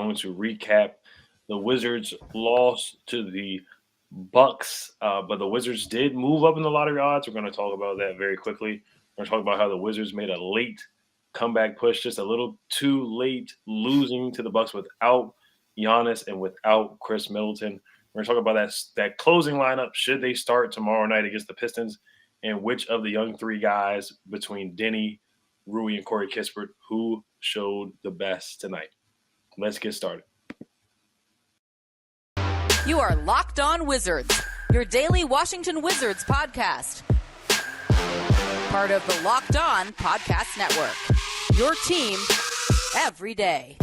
going to recap the Wizards' loss to the Bucks, but the Wizards did move up in the lottery odds. We're going to talk about that very quickly. We're going to talk about how the Wizards made a late comeback push, just a little too late, losing to the Bucks without Giannis and without Khris Middleton. We're going to talk about that closing lineup. Should they start tomorrow night against the Pistons? And which of the young three guys between Denny, Rui, and Corey Kispert, who showed the best tonight? Let's get started. You are Locked On Wizards, your daily Washington Wizards podcast. Part of the Locked On Podcast Network, your team every day.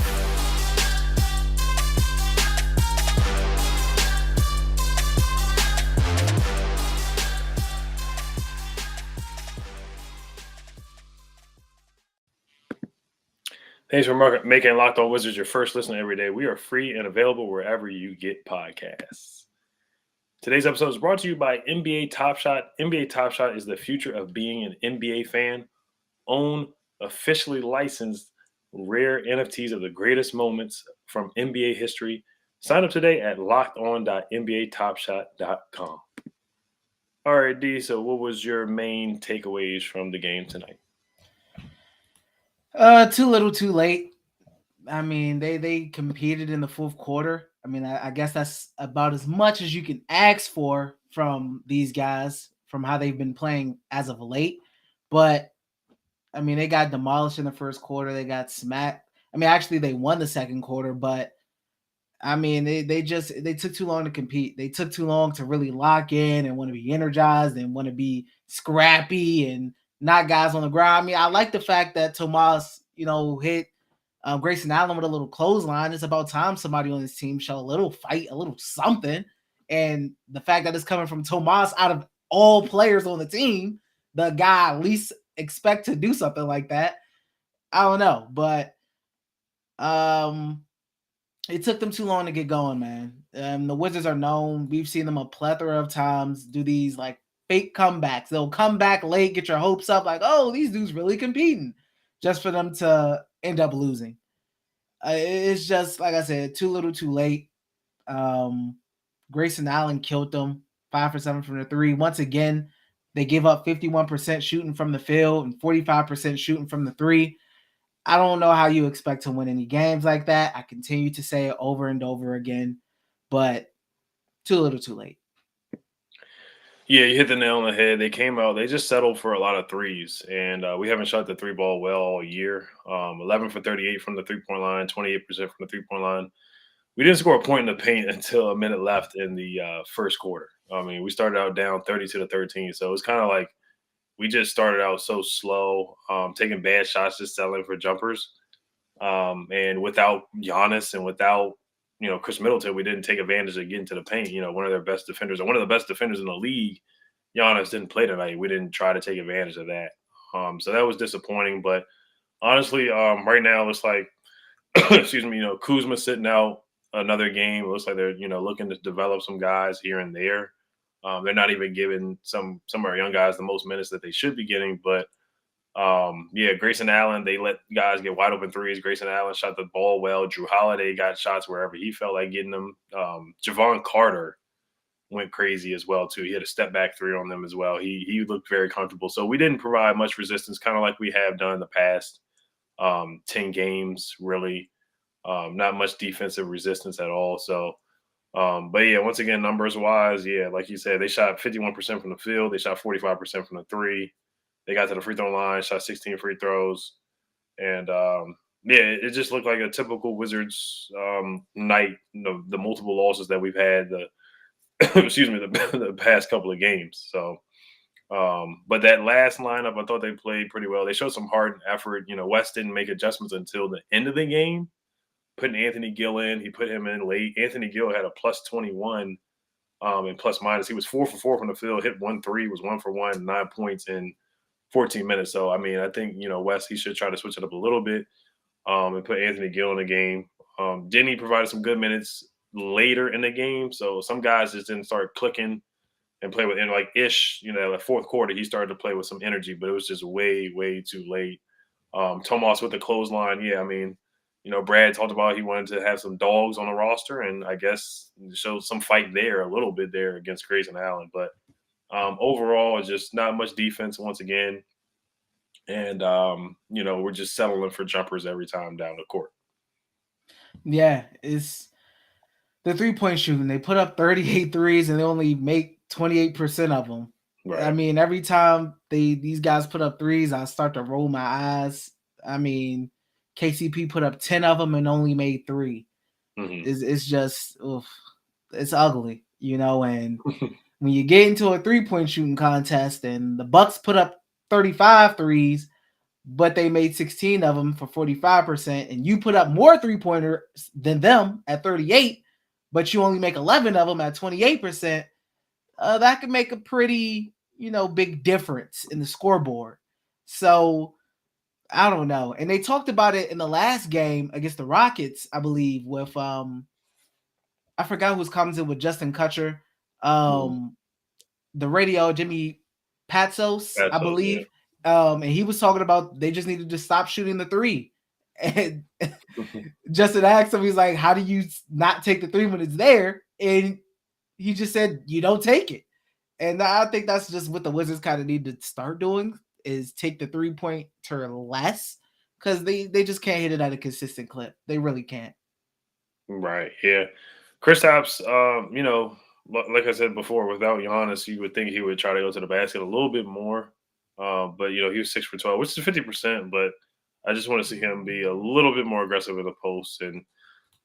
Thanks for making Locked On Wizards your first listen every day. We are free and available wherever you get podcasts. Today's episode is brought to you by NBA Top Shot. NBA Top Shot is the future of being an NBA fan. Own officially licensed rare NFTs of the greatest moments from NBA history. Sign up today at lockedon.nbatopshot.com. All right, D, so what was your main takeaways from the game tonight? Too little, too late. I mean, they competed in the fourth quarter. I mean, I guess that's about as much as you can ask for from these guys, from how they've been playing as of late. But, I mean, they got demolished in the first quarter. They got smacked. I mean, actually, they won the second quarter. But, I mean, they took too long to compete. They took too long to really lock in and want to be energized and want to be scrappy and not guys on the ground. I mean, I like the fact that Tomas, hit Grayson Allen with a little clothesline. It's about time somebody on this team show a little fight, a little something. And the fact that it's coming from Tomas, out of all players on the team, the guy I least expect to do something like that. I don't know, but it took them too long to get going, man. The Wizards are known. We've seen them a plethora of times do these like fake comebacks. They'll come back late, get your hopes up, like, oh, these dudes really competing, just for them to end up losing. It's just, like I said, too little, too late. Grayson Allen killed them, 5 for 7 from the three. Once again, they give up 51% shooting from the field and 45% shooting from the three. I don't know how you expect to win any games like that. I continue to say it over and over again, but too little, too late. Yeah, you hit the nail on the head. They came out, they just settled for a lot of threes, and we haven't shot the three ball well all year. 11 for 38 from the three-point line, 28% from the three-point line. We didn't score a point in the paint until a minute left in the first quarter. I mean, we started out down 32-13, so it was kind of like we just started out so slow, taking bad shots, just settling for jumpers. And without Giannis and without Khris Middleton, we didn't take advantage of getting to the paint. One of their best defenders, or one of the best defenders in the league, Giannis, didn't play tonight. We didn't try to take advantage of that. So that was disappointing. But honestly, right now, it's like, excuse me, Kuzma sitting out another game. It looks like they're, looking to develop some guys here and there. They're not even giving some of our young guys the most minutes that they should be getting. But Grayson Allen, they let guys get wide open threes. Grayson Allen shot the ball well. Drew Holiday got shots wherever he felt like getting them. Javon Carter went crazy as well, too. He had a step back three on them as well. He looked very comfortable. So we didn't provide much resistance, kind of like we have done in the past 10 games, really. Not much defensive resistance at all. So, once again, numbers-wise, like you said, they shot 51% from the field. They shot 45% from the three. They got to the free throw line, shot 16 free throws. And, it just looked like a typical Wizards night, the multiple losses that we've had, the past couple of games. So, but that last lineup, I thought they played pretty well. They showed some heart and effort. West didn't make adjustments until the end of the game, putting Anthony Gill in. He put him in late. Anthony Gill had a plus 21 in plus minus. He was 4 for 4 from the field, hit 1 3, was 1 for 1, 9 points in 14 minutes. So, I mean, I think, West, he should try to switch it up a little bit and put Anthony Gill in the game. Denny provided some good minutes later in the game. So some guys just didn't start clicking and play with, and like Ish, the fourth quarter, he started to play with some energy, but it was just way, way too late. Tomas with the clothesline. Yeah, I mean, Brad talked about he wanted to have some dogs on the roster, and I guess showed some fight there a little bit there against Grayson Allen. But overall, just not much defense once again. And, we're just settling for jumpers every time down the court. Yeah, it's the 3-point shooting. They put up 38 threes and they only make 28% of them. Right. I mean, every time these guys put up threes, I start to roll my eyes. I mean, KCP put up 10 of them and only made 3. Mm-hmm. It's just, it's ugly, and when you get into a 3-point shooting contest and the Bucks put up 35 threes, but they made 16 of them for 45%, and you put up more 3-pointers than them at 38, but you only make 11 of them at 28%, that could make a pretty, big difference in the scoreboard. So I don't know. And they talked about it in the last game against the Rockets, I believe, with I forgot who was commenting with Justin Kutcher. The radio, Jimmy Patsos, I believe. Yeah. And he was talking about they just needed to stop shooting the 3. And Justin asked him, he's like, how do you not take the 3 when it's there? And he just said, you don't take it. And I think that's just what the Wizards kind of need to start doing, is take the 3-pointer less, because they just can't hit it at a consistent clip. They really can't. Right. Yeah. Kristaps, like I said before, without Giannis, you would think he would try to go to the basket a little bit more. But he was 6 for 12, which is 50%. But I just want to see him be a little bit more aggressive in the post. And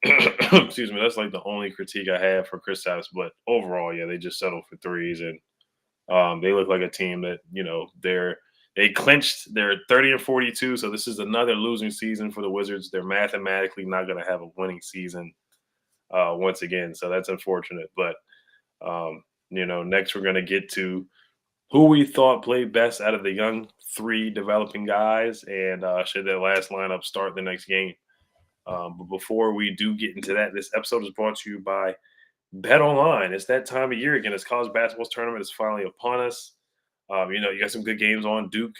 excuse me, that's like the only critique I have for Kristaps. But overall, yeah, they just settled for threes, and they look like a team that they clinched. They're 30-42, so this is another losing season for the Wizards. They're mathematically not going to have a winning season once again, so that's unfortunate. But next we're going to get to who we thought played best out of the young 3 developing guys, and should that last lineup start the next game. But before we do get into that, this episode is brought to you by BetOnline. It's that time of year again. It's college basketball tournament is finally upon us. You got some good games on. Duke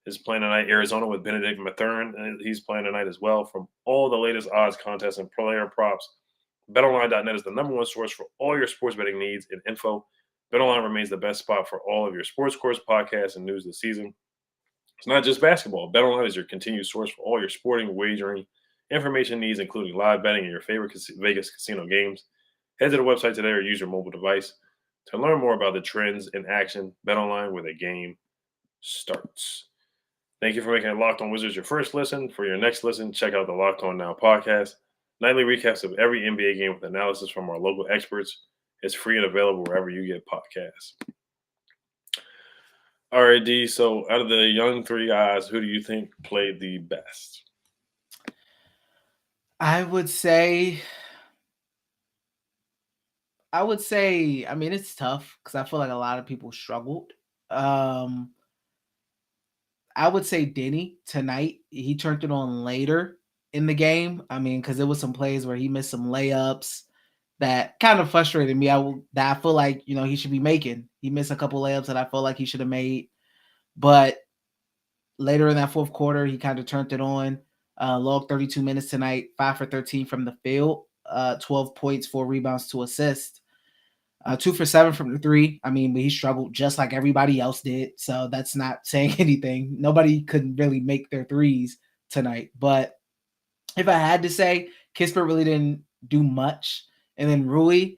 is playing tonight. Arizona with Benedict Mathurin, and he's playing tonight as well. From all the latest odds, contests, and player props, BetOnline.net is the #1 source for all your sports betting needs and info. BetOnline remains the best spot for all of your sports scores, podcasts, and news this season. It's not just basketball. BetOnline is your continued source for all your sporting wagering information needs, including live betting and your favorite Vegas casino games. Head to the website today or use your mobile device to learn more about the trends in action. BetOnline, where the game starts. Thank you for making Locked On Wizards your first listen. For your next listen, check out the Locked On Now podcast. Nightly recaps of every NBA game with analysis from our local experts. It's free and available wherever you get podcasts. All right, D. So out of the young 3 guys, who do you think played the best? I would say, I mean, it's tough because I feel like a lot of people struggled. I would say Denny tonight. He turned it on later in the game. I mean, because there was some plays where he missed some layups that kind of frustrated me. I feel like, he should be making. He missed a couple layups that I felt like he should have made. But later in that fourth quarter, he kind of turned it on. Logged 32 minutes tonight, 5 for 13 from the field, 12 points, 4 rebounds, 2 assists. 2 for 7 from the 3. I mean, but he struggled just like everybody else did. So that's not saying anything. Nobody could really make their threes tonight. But if I had to say, Kispert really didn't do much. And then Rui,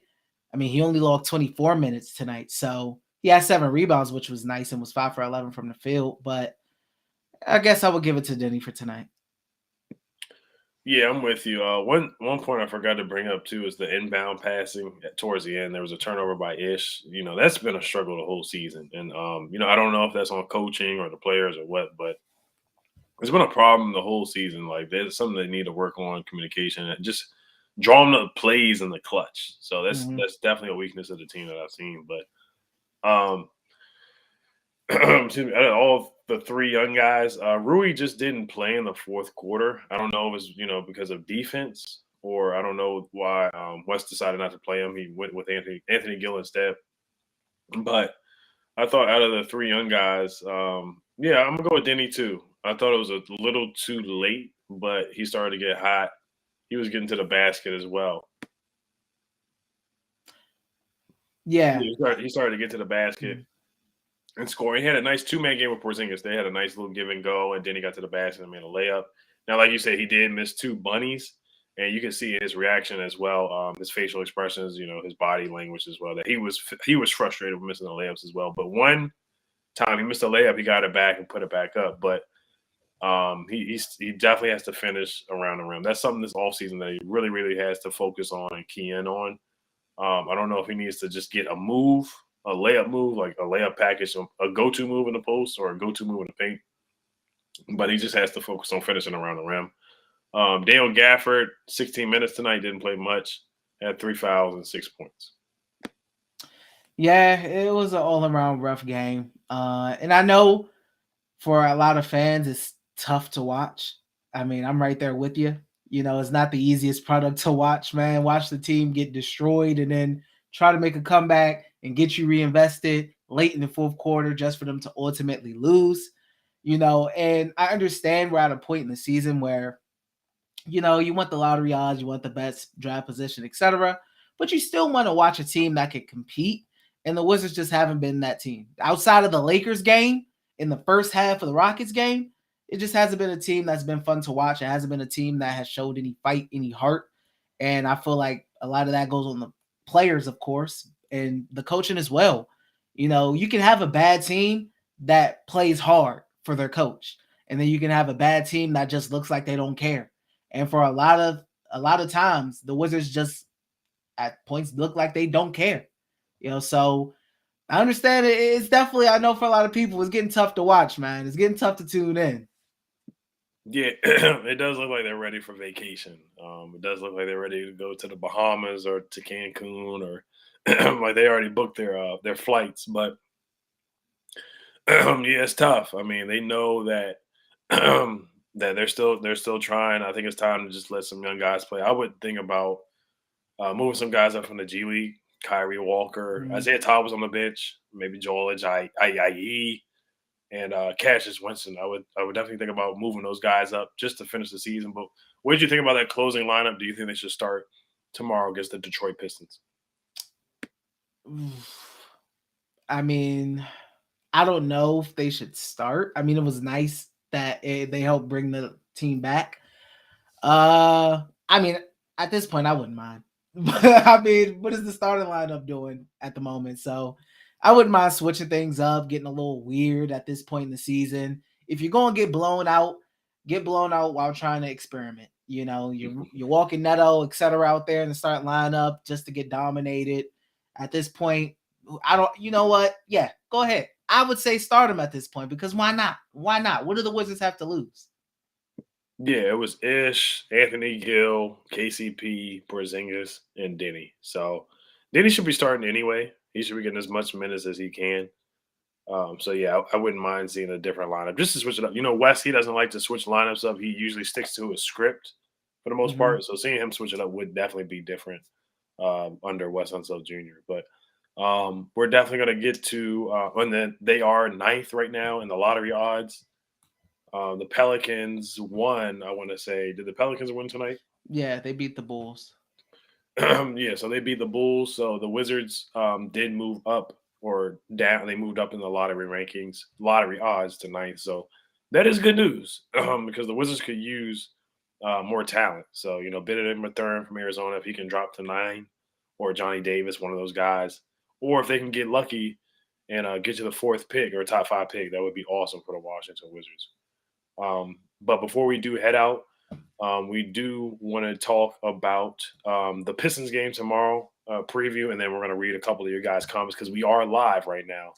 I mean, he only logged 24 minutes tonight. So he had 7 rebounds, which was nice, and was 5 for 11 from the field. But I guess I would give it to Denny for tonight. Yeah, I'm with you. One point I forgot to bring up too is the inbound passing towards the end. There was a turnover by Ish. That's been a struggle the whole season, and I don't know if that's on coaching or the players or what, but it's been a problem the whole season. Like there's something they need to work on, communication, and just draw them up plays in the clutch. So that's definitely a weakness of the team that I've seen. But excuse me, all the 3 young guys, Rui just didn't play in the fourth quarter. I don't know if it's because of defense, or I don't know why West decided not to play him. He went with Anthony Gill instead. But I thought out of the 3 young guys, I'm gonna go with Denny too. I thought it was a little too late, but he started to get hot. he was getting to the basket as well. Yeah. He started to get to the basket and score. He had a nice two-man game with Porzingis. They had a nice little give and go, and then he got to the basket and made a layup. Now, like you said, he did miss 2 bunnies, and you can see his reaction as well, his facial expressions, his body language as well, that he was frustrated with missing the layups as well. But one time he missed a layup, he got it back and put it back up. But he definitely has to finish around the rim. That's something this offseason that he really, really has to focus on and key in on. I don't know if he needs to just get a layup move, like a layup package, a go-to move in the post or a go-to move in the paint. But he just has to focus on finishing around the rim. Dale Gafford, 16 minutes tonight, didn't play much, had 3 fouls and 6 points. Yeah, it was an all-around rough game. And I know for a lot of fans, it's tough to watch. I mean, I'm right there with you. It's not the easiest product to watch, man. Watch the team get destroyed and then try to make a comeback and get you reinvested late in the fourth quarter just for them to ultimately lose. And I understand we're at a point in the season where, you want the lottery odds, you want the best draft position, etc. But you still want to watch a team that can compete. And the Wizards just haven't been that team. Outside of the Lakers game, in the first half of the Rockets game, it just hasn't been a team that's been fun to watch. It hasn't been a team that has showed any fight, any heart. And I feel like a lot of that goes on the players, of course, and the coaching as well. You can have a bad team that plays hard for their coach, and then you can have a bad team that just looks like they don't care. And for a lot of times, the Wizards just at points look like they don't care. So I understand it's definitely, I know for a lot of people, it's getting tough to watch, man. It's getting tough to tune in. Yeah, it does look like they're ready for vacation. It does look like they're ready to go to the Bahamas or to Cancun, or like they already booked their flights. But yeah, it's tough. I mean, they know that that they're still trying. I think it's time to just let some young guys play. I would think about moving some guys up from the G League. Kyrie Walker, Isaiah Todd was on the bench. Maybe Joel Ajayi, and Cassius Winston. I would definitely think about moving those guys up just to finish the season. But what did you think about that closing lineup? Do you think they should start tomorrow against the Detroit Pistons? I mean, I don't know if they should start. I mean, it was nice that they helped bring the team back. I mean, at this point, I wouldn't mind. But I mean, what is the starting lineup doing at the moment? So I wouldn't mind switching things up, getting a little weird at this point in the season. If you're going to get blown out while trying to experiment. You're walking Neto, etc. out there in the starting lineup just to get dominated. At this point, I don't, you know what? Yeah, go ahead. I would say start him at this point because why not? Why not? What do the Wizards have to lose? Yeah, it was Ish, Anthony Gill, KCP, Porzingis, and Denny. So Denny should be starting anyway. He should be getting as much minutes as he can. So yeah, I wouldn't mind seeing a different lineup just to switch it up. Wes, he doesn't like to switch lineups up. He usually sticks to a script for the most part. So seeing him switch it up would definitely be different under Wes Unseld Jr. But we're definitely going to get to and then they are 9th right now in the lottery odds. The Pelicans won, I want to say. Did the Pelicans win tonight? Yeah, they beat the Bulls. Yeah, so they beat the Bulls. So the Wizards did move up or down. They moved up in the lottery odds to 9th. So that is good news because the Wizards could use more talent. So, Benedict Mathurin from Arizona, if he can drop to 9, or Johnny Davis, one of those guys. Or if they can get lucky and get to the 4th pick or top 5 pick, that would be awesome for the Washington Wizards. But before we do head out, we do want to talk about the Pistons game tomorrow, preview, and then we're going to read a couple of your guys' comments because we are live right now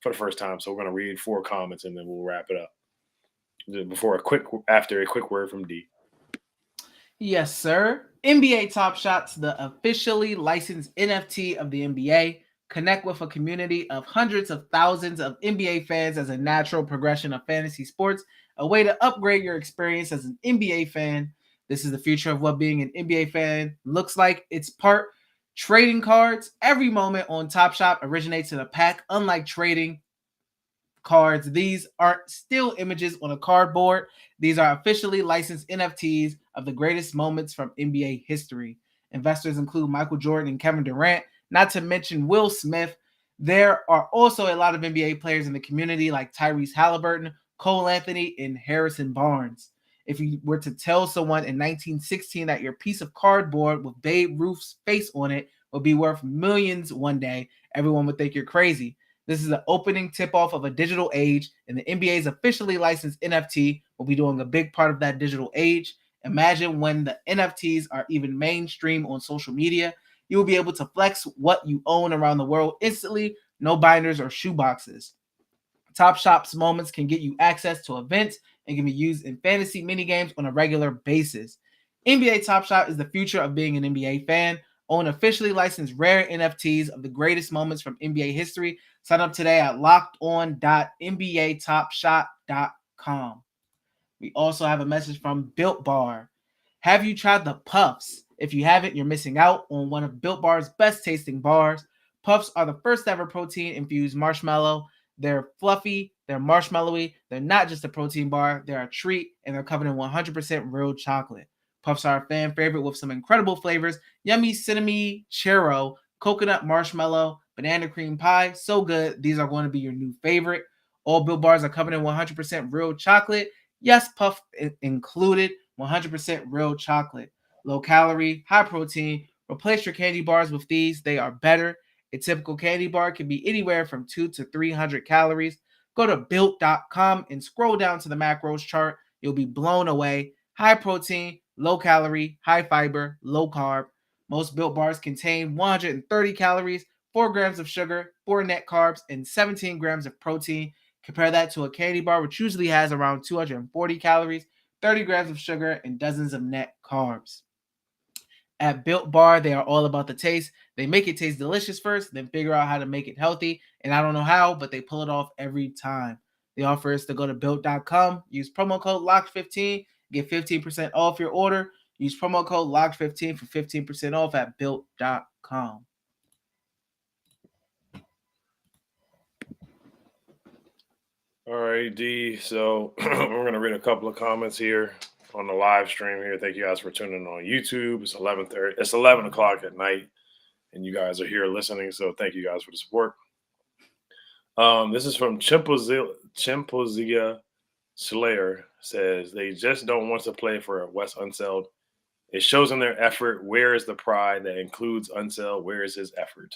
for the first time. So we're going to read 4 comments and then we'll wrap it up. After a quick word from D. Yes, sir. NBA Top Shots, the officially licensed NFT of the NBA. Connect with a community of hundreds of thousands of NBA fans as a natural progression of fantasy sports, a way to upgrade your experience as an NBA fan. This is the future of what being an NBA fan looks like. It's part trading cards. Every moment on Top Shot originates in a pack. Unlike trading cards. These aren't still images on a cardboard. These are officially licensed NFTs of the greatest moments from NBA history. Investors include Michael Jordan and Kevin Durant, not to mention Will Smith. There are also a lot of NBA players in the community like Tyrese Halliburton, Cole Anthony, and Harrison Barnes. If you were to tell someone in 1916 that your piece of cardboard with Babe Ruth's face on it would be worth millions one day, everyone would think you're crazy. This is the opening tip-off of a digital age, and the NBA's officially licensed NFT will be doing a big part of that digital age. Imagine when the NFTs are even mainstream on social media. You will be able to flex what you own around the world instantly, no binders or shoeboxes. Top Shop's moments can get you access to events and can be used in fantasy minigames on a regular basis. NBA Top Shop is the future of being an NBA fan. Own officially licensed rare NFTs of the greatest moments from NBA history. Sign up today at lockedon.nbatopshop.com. We also have a message from Built Bar. Have you tried the Puffs? If you haven't, you're missing out on one of Built Bar's best tasting bars. Puffs are the first ever protein infused marshmallow. They're fluffy, they're marshmallowy, they're not just a protein bar, they're a treat, and they're covered in 100% real chocolate. Puffs are a fan favorite with some incredible flavors: yummy cinnamon churro, coconut marshmallow, banana cream pie. So good, these are going to be your new favorite. All Built Bars are covered in 100% real chocolate. Yes, Puff included, 100% real chocolate. Low calorie, high protein. Replace your candy bars with these. They are better. A typical candy bar can be anywhere from 200 to 300 calories. Go to built.com and scroll down to the macros chart. You'll be blown away. High protein, low calorie, high fiber, low carb. Most Built Bars contain 130 calories, 4 grams of sugar, 4 net carbs, and 17 grams of protein. Compare that to a candy bar, which usually has around 240 calories, 30 grams of sugar, and dozens of net carbs. At Built Bar, they are all about the taste. They make it taste delicious first, then figure out how to make it healthy. And I don't know how, but they pull it off every time. The offer is to go to built.com, use promo code LOCKED15, get 15% off your order. Use promo code LOCKED15 for 15% off at built.com. All right, D. So we're going to read a couple of comments here on the live stream here. Thank you guys for tuning in on YouTube. It's 11:30. It's 11 o'clock at night, and you guys are here listening. So thank you guys for the support. This is from Chimpozia Slayer. Says they just don't want to play for Wes Unseld. It shows in their effort. Where is the pride that includes Unseld? Where is his effort?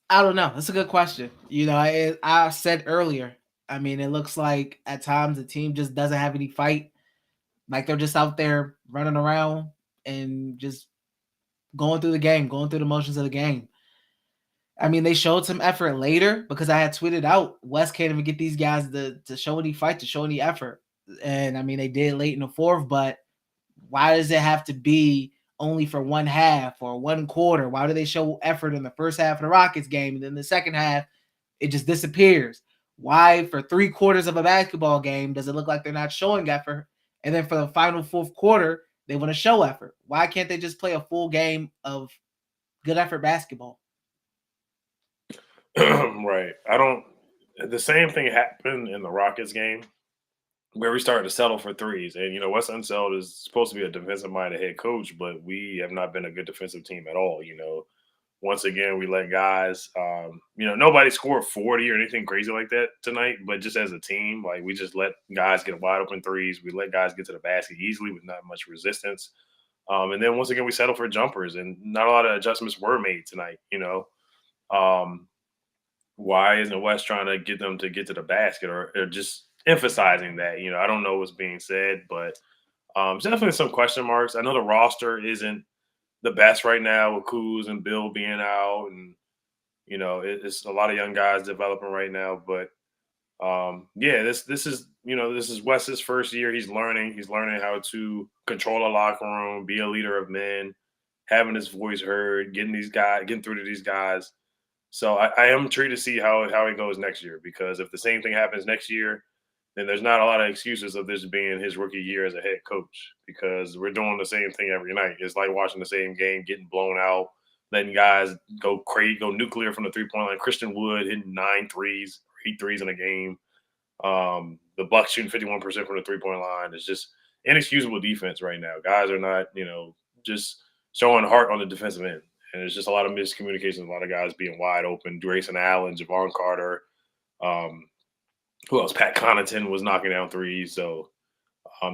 I don't know. That's a good question. I said earlier, I mean, it looks like at times the team just doesn't have any fight. Like they're just out there running around and just going through the game, going through the motions of the game. I mean, they showed some effort later because I had tweeted out West can't even get these guys to show any fight, to show any effort. And I mean, they did late in the fourth, but why does it have to be only for one half or one quarter? Why do they show effort in the first half of the Rockets game and then the second half it just disappears? Why for 3/4 of a basketball game does it look like they're not showing effort, and then for the final fourth quarter they want to show effort? Why can't they just play a full game of good effort basketball? Right. The same thing happened in the Rockets game where we started to settle for threes. And, Wes Unseld is supposed to be a defensive-minded head coach, but we have not been a good defensive team at all. Once again, we let guys, nobody scored 40 or anything crazy like that tonight, but just as a team, like we just let guys get wide open threes. We let guys get to the basket easily with not much resistance. And then once again, we settle for jumpers, and not a lot of adjustments were made tonight, Why isn't West trying to get them to get to the basket or just emphasizing that? I don't know what's being said, but there's definitely some question marks. I know the roster isn't the best right now with Kuz and Bill being out, and it's a lot of young guys developing right now. But this is Wes's first year. He's learning how to control a locker room, be a leader of men, having his voice heard, getting through to these guys. So I am intrigued to see how it goes next year, because if the same thing happens next year, then there's not a lot of excuses of this being his rookie year as a head coach, because we're doing the same thing every night. It's like watching the same game, getting blown out, letting guys go crazy, go nuclear from the 3-point line. Christian Wood hitting 9 threes, 8 threes in a game. The Bucks shooting 51% from the 3-point line. It's just inexcusable defense right now. Guys are not, just showing heart on the defensive end. And it's just a lot of miscommunication, a lot of guys being wide open. Grayson Allen, Javon Carter, who else? Pat Connaughton was knocking down threes. So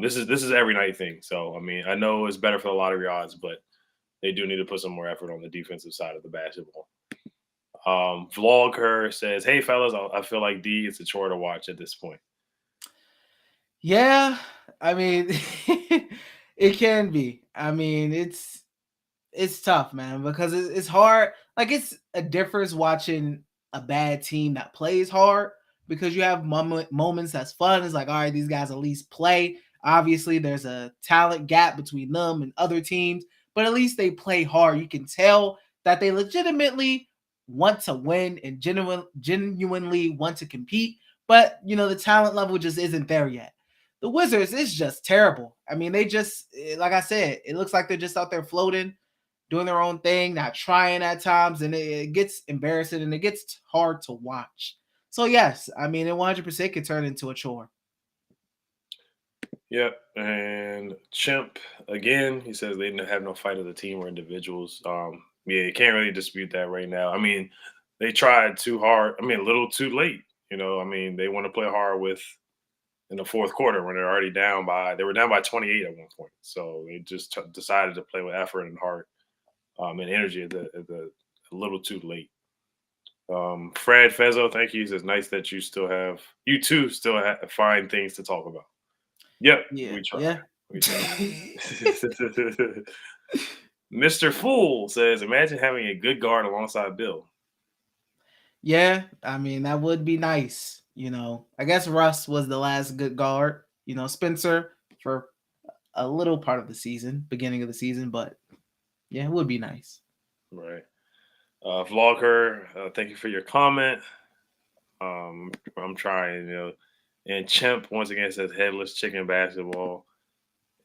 this is every night thing. So I mean, I know it's better for the lottery odds, but they do need to put some more effort on the defensive side of the basketball. Vlogger says, "Hey fellas, I feel like D is a chore to watch at this point." Yeah, I mean, it can be. I mean, it's tough, man, because it's hard. Like, it's a difference watching a bad team that plays hard, because you have moments that's fun. It's like, all right, these guys at least play. Obviously, there's a talent gap between them and other teams, but at least they play hard. You can tell that they legitimately want to win and genuinely want to compete, but the talent level just isn't there yet. The Wizards is just terrible. I mean, they just, like I said, it looks like they're just out there floating, doing their own thing, not trying at times, and it gets embarrassing and it gets hard to watch. So yes, I mean, it 100% could turn into a chore. Yep. And Chimp again, he says they didn't have no fight of the team or individuals. Yeah, you can't really dispute that right now. I mean, they tried too hard. I mean, a little too late. I mean, they want to play hard in the fourth quarter when they're already down by. They were down by 28 at one point, so they just decided to play with effort and heart and energy a little too late. Fred Fezzo, thank you. He says, "Nice that you two still find things to talk about." Yep, Yeah, we try. yeah. We try. Mr. Fool says, "Imagine having a good guard alongside Bill." Yeah, I mean, that would be nice. I guess Russ was the last good guard. Spencer for a little part of the season, beginning of the season, but yeah, it would be nice. Right. Vlogger, thank you for your comment. I'm trying, and Chimp once again says headless chicken basketball.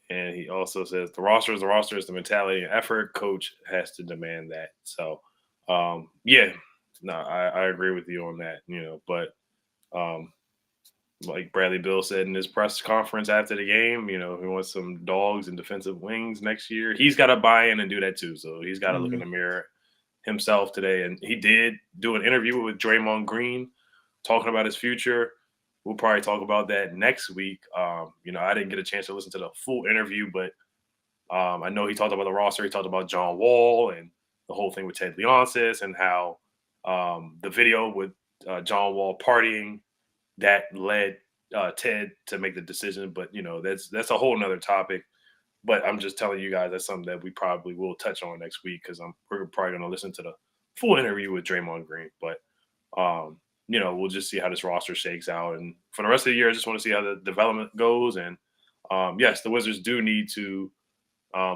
And he also says the roster is the mentality and effort. Coach has to demand that. So, yeah, no, I agree with you on that. But like Bradley Bill said in his press conference after the game, he wants some dogs and defensive wings next year. He's got to buy in and do that too. So he's got to look in the mirror himself today. And he did do an interview with Draymond Green talking about his future. We'll probably talk about that next week. I didn't get a chance to listen to the full interview, but I know he talked about the roster. He talked about John Wall and the whole thing with Ted Leonsis and how the video with John Wall partying that led Ted to make the decision. But that's a whole nother topic. But I'm just telling you guys that's something that we probably will touch on next week because we're probably going to listen to the full interview with Draymond Green. But we'll just see how this roster shakes out. And for the rest of the year, I just want to see how the development goes. And yes, the Wizards do need to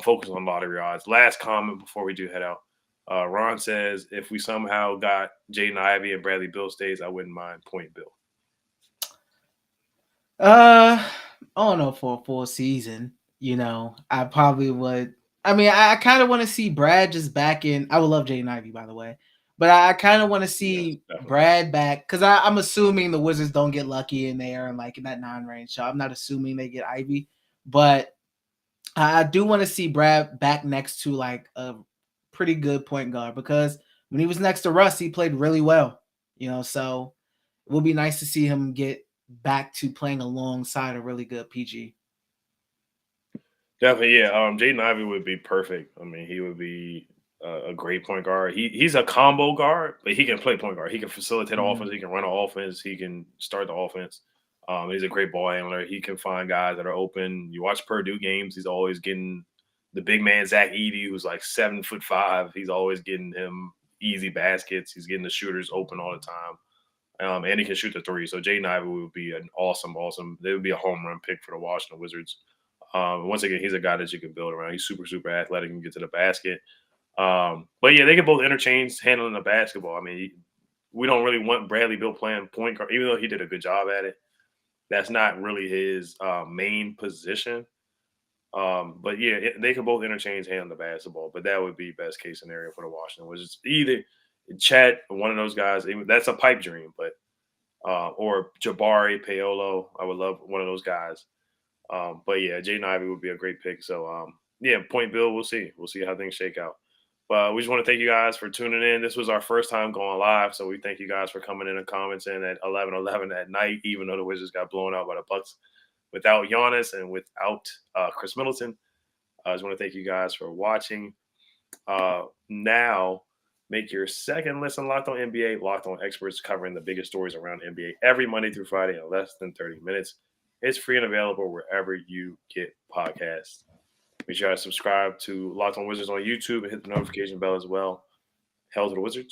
focus on lottery odds. Last comment before we do head out. Ron says, if we somehow got Jaden Ivey and Bradley Beal stays, I wouldn't mind Point Bill. I don't know, for a full season, I probably would. I mean, I kind of want to see Brad just back in. I would love Jaden Ivey, by the way. But I kind of want to see Brad back because I'm assuming the Wizards don't get lucky and they are in that 9 range. So I'm not assuming they get Ivy. But I do want to see Brad back next to a pretty good point guard because when he was next to Russ, he played really well. So it will be nice to see him get back to playing alongside a really good PG. Definitely, yeah. Jaden Ivey would be perfect. I mean, he would be a great point guard. He's a combo guard, but he can play point guard. He can facilitate offense. He can run an offense. He can start the offense. He's a great ball handler. He can find guys that are open. You watch Purdue games. He's always getting the big man, Zach Edey, who's 7'5". He's always getting him easy baskets. He's getting the shooters open all the time. And he can shoot the three. So Jaden Ivey would be an awesome. They would be a home run pick for the Washington Wizards. Once again, he's a guy that you can build around. He's super, super athletic and get to the basket. But yeah, they can both interchange handling the basketball. I mean, we don't really want Bradley Beal playing point guard, even though he did a good job at it. That's not really his main position. But yeah, they could both interchange hand the basketball, but that would be best case scenario for the Washington Wizards. Either Chet, one of those guys, that's a pipe dream, but or Jabari, Paolo, I would love one of those guys. But yeah, Jaden Ivey would be a great pick. So yeah, Point Bill, we'll see. We'll see how things shake out. But we just want to thank you guys for tuning in. This was our first time going live, so we thank you guys for coming in and commenting at 11:11 at night, even though the Wizards got blown out by the Bucks without Giannis and without Khris Middleton. I just want to thank you guys for watching. Now, make your second listen Locked On NBA, Locked On experts covering the biggest stories around NBA every Monday through Friday in less than 30 minutes. It's free and available wherever you get podcasts. Make sure to subscribe to Locked On Wizards on YouTube and hit the notification bell as well. Hell to the Wizards.